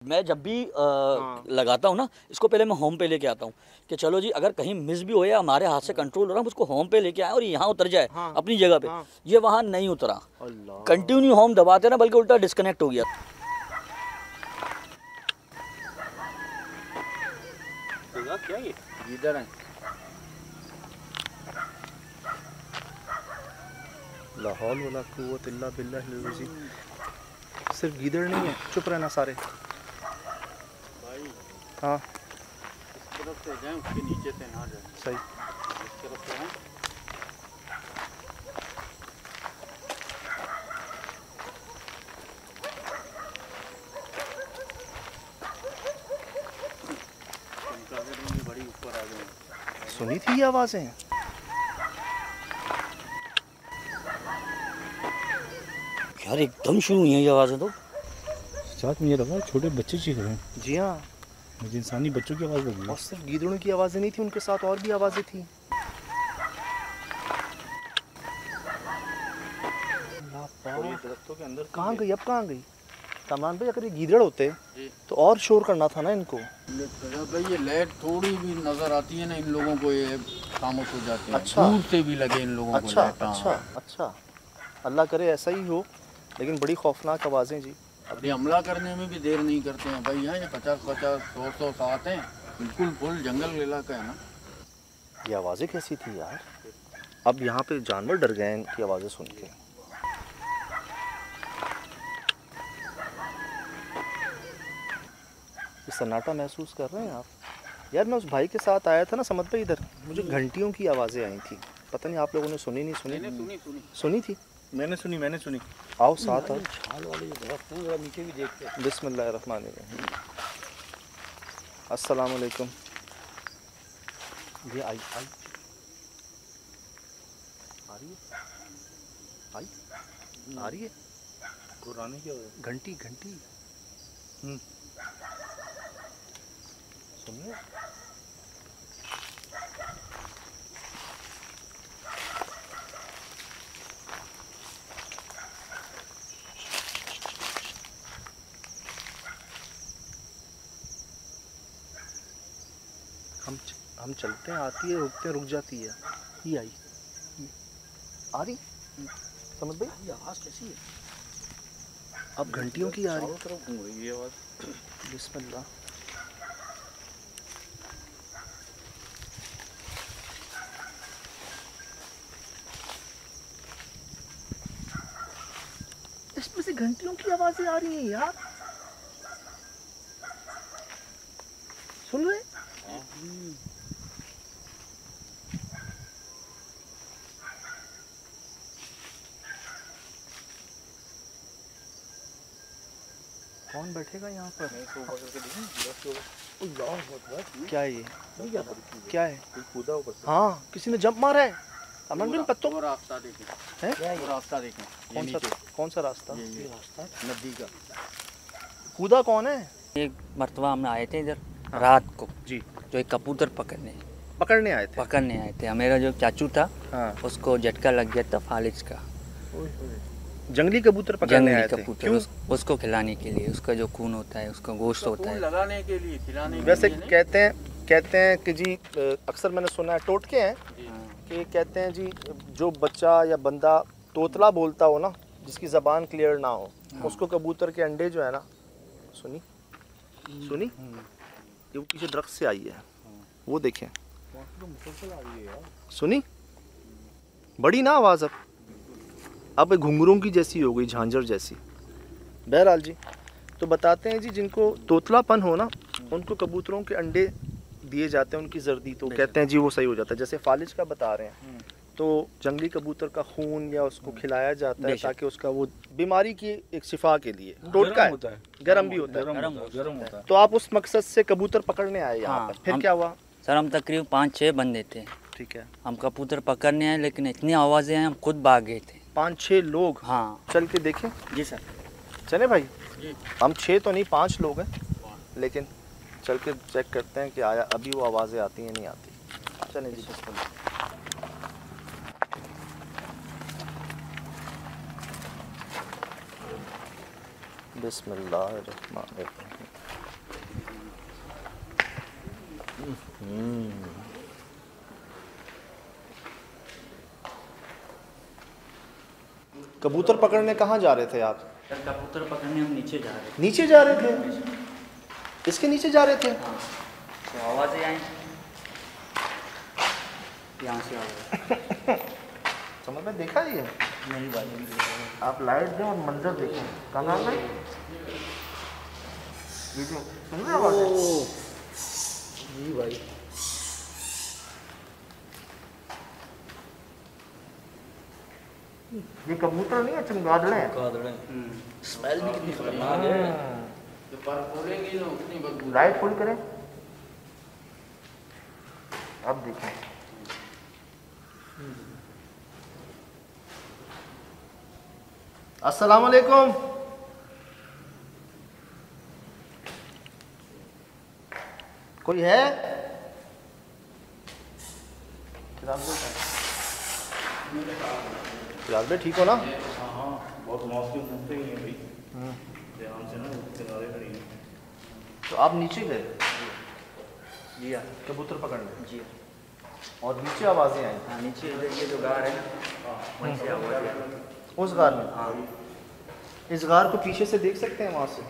मैं जब भी लगाता हूँ ना, इसको पहले मैं होम पे लेके आता हूँ कि चलो जी अगर कहीं मिस भी हो या हमारे हाथ से कंट्रोल हो रहा है, उसको होम पे लेके आए और यहाँ उतर जाए अपनी जगह पे। ये वहाँ नहीं उतरा, कंटिन्यू होम दबाते ना, बल्कि उल्टा डिस्कनेक्ट हो गया। क्या ये गीदड़ है? ला हौल वला कुव्वत इल्ला बिल्लाहिल अज़ीम। सिर्फ गीदड़ नहीं है, चुप रहना सारे भाई। हाँ इस तरफ से जाएं, उसके नीचे से ना जाएं। सही। इस तरफ से हैं। बड़ी ऊपर आ गई। सुनी थी ये आवाज़ें? यार एकदम शुरू हुई है ये आवाज़ें तो। साथ में ये लगा छोटे बच्चे चीख रहे हैं। जी हाँ, मुझे इंसानी बच्चों की आवाज़ लगी। और सिर्फ गीदड़ों की आवाज़ें नहीं थी, उनके साथ और भी आवाज़ें थी। दरख्तों के अंदर कहाँ गई? अब कहाँ गई? कामरान भाई, अगर ये गीदड़ होते तो और शोर करना था ना इनको। भाई ये लाइट थोड़ी भी नजर आती है ना इन लोगों को, ये खामोश हो जाते हैं। अच्छा। दूर से भी लगे इन लोगों अच्छा को। अच्छा अच्छा, अल्लाह करे ऐसा ही हो, लेकिन बड़ी खौफनाक आवाज़ें जी। अभी हमला करने में भी देर नहीं करते हैं भाई। यहाँ ये 50-50, 100-100 साथ हैं, बिल्कुल फुल जंगल इलाका है ना। ये आवाज़ें कैसी थी यार? अब यहाँ पे जानवर डर गए इनकी आवाज़ें सुन के। ये सन्नाटा महसूस कर रहे हैं आप? यार मैं उस भाई के साथ आया था ना समझ पे, इधर मुझे घंटियों की आवाज़ें आई थी। पता नहीं आप लोगों ने सुनी नहीं सुनी? सुनी थी? मैंने सुनी। आओ साथ आओ। छाल वाले जो दरख्त हैं, जरा नीचे भी देखते हैं। बिस्मिल्लाहिर्रहमानिर्रहीम। अस्सलाम वालेकुम। ये आई आ रही है कुरानी क्या है? घंटी घंटी। सुनिए, हम चलते हैं, आती है, रुकते हैं, रुक जाती है। ये आई, आ रही समझ भाई? ये आवाज़ कैसी है? अब घंटियों की आ रही। चारों तरफ घूम रही है ये आवाज़। बिस्मिल्लाह। इसमें से घंटियों की आवाजें आ रही हैं यार, सुन रहे? कौन बैठेगा यहाँ पर? क्या है ये? क्या है? कूदा ऊपर से। हाँ, किसी ने जंप मारा है। अमन बिन पत्तों वो रास्ता देखें। है? वो रास्ता देखें। कौन सा रास्ता? ये रास्ता नदी का। कूदा कौन है? एक मरतबा हम आए थे इधर रात को जी, जो एक कबूतर पकड़ने आए थे। मेरा जो चाचू था उसको झटका लग गया था फालिज का। जंगली कबूतर पकड़ने आए थे। क्यों? उसको खिलाने के लिए, उसका जो खून होता है, उसका गोश्त होता है, लगाने के लिए, खिलाने के वैसे लिए कहते हैं कि जी, अक्सर मैंने सुना है, टोटके हैं कि कहते हैं जी, जो बच्चा या बंदा तोतला बोलता हो ना, जिसकी ज़बान क्लियर ना हो, उसको कबूतर के अंडे जो है ना, सुनी ये वो पीछे दरख्त से आई है, वो देखें, सुनी बड़ी ना आवाज़। अब घुंघरों की जैसी हो गई, झांझर जैसी। बहरहाल जी, तो बताते हैं जी, जिनको तोतलापन हो ना, उनको कबूतरों के अंडे दिए जाते हैं, उनकी जर्दी, तो कहते हैं जी वो सही हो जाता है। जैसे फालिज का बता रहे हैं, तो जंगली कबूतर का खून या उसको खिलाया जाता है ताकि उसका वो बीमारी की एक शिफा के लिए। टोटका है, गर्म भी होता है। तो आप उस मकसद से कबूतर पकड़ने आए यहाँ पर, फिर क्या हुआ? सर हम तकरीबन 5-6 बंदे थे। ठीक है, हम कबूतर पकड़ने आए, लेकिन इतनी आवाज़ें हैं हम खुद भाग गए थे। 5-6 लोग? हाँ। चल के देखें। जी सर। चले भाई, हम 6 तो नहीं, 5 लोग हैं, लेकिन चल के चेक करते हैं कि आया अभी वो आवाज़ें आती हैं नहीं आती। चलें जी। बिस्मिल्लाहिर्रहमानिर्रहीम। कबूतर पकड़ने कहाँ जा रहे थे आप? सर कबूतर पकड़ने हम नीचे जा रहे थे। नीचे जा रहे थे? इसके नीचे जा रहे थे? हाँ, तो आवाज़ें आई, यहाँ से आ गए। समझ में देखा ये? नहीं भाई, आप लाइट दें और मंजर देखें। कहाँ नाम है? ये जो सुन रहे आवाज़? जी भाई। ये कबूतर नहीं है, चमगादड़ है। स्मेल भी कितनी खतरनाक है। लाइट फुल करें, अब देखें। अस्सलाम वालेकुम। कोई है? फिराज भाई ठीक हो ना? हाँ बहुत मौसम घूमते ही हैं भाई, ध्यान से ना किनारे खड़ी हैं। तो आप नीचे गए जी हाँ कबूतर पकड़ने जी और नीचे आवाज़ें आई हाँ, नीचे इधर ये जो गार है ना, वहीं से आवाज़ आई। उस गार में? हाँ इस गार को पीछे से देख सकते हैं वहाँ से?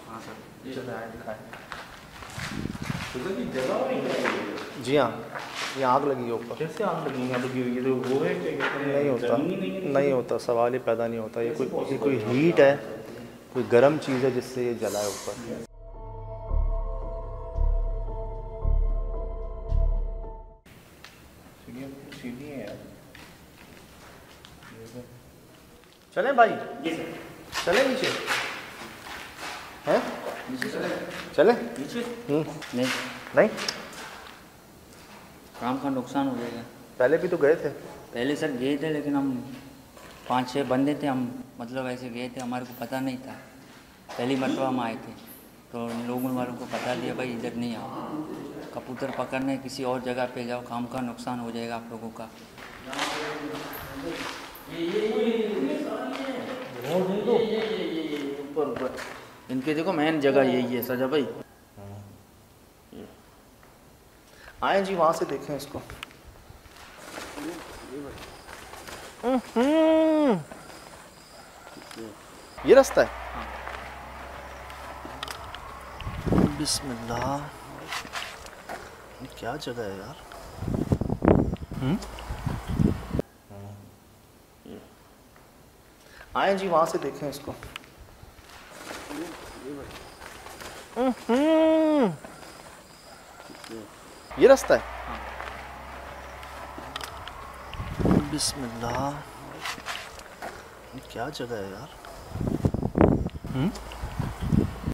हाँ सर। चलो आए दिखाएं। उधर की जगह नहीं है। जी हाँ, ये आग लगी है ऊपर। कैसे आग लगी है? लगी हुई है तो वो है क्या कहते हैं, नहीं होता, जमीन ही नहीं है। नहीं होता, सवाल ही पैदा नहीं होता। ये कोई हीट है, कोई गर्म चीज़ है जिससे ये जला है ऊपर। सीधी है यार। चलें भाई? जी सर। चलें नीचे? हैं? नीचे चले? चलें? नीचे? नहीं नहीं, काम का नुकसान हो जाएगा। पहले भी तो गए थे। पहले सर गए थे, लेकिन हम 5-6 बंदे थे, हम मतलब ऐसे गए थे, हमारे को पता नहीं था। पहली मरतबा हम आए थे तो लोगों वालों को बता दिया भाई इधर नहीं आओ, कबूतर पकड़ने किसी और जगह पे जाओ, काम का नुकसान हो जाएगा आप लोगों का। ऊपर इनके देखो मेन जगह यही है सजा भाई। आए जी, वहाँ से देखें इसको। ये रास्ता है? बिस्मिल्लाह, क्या जगह है यार। आए जी, वहाँ से देखें इसको। ये रास्ता है? बिस्मिल्लाह, क्या जगह है यार।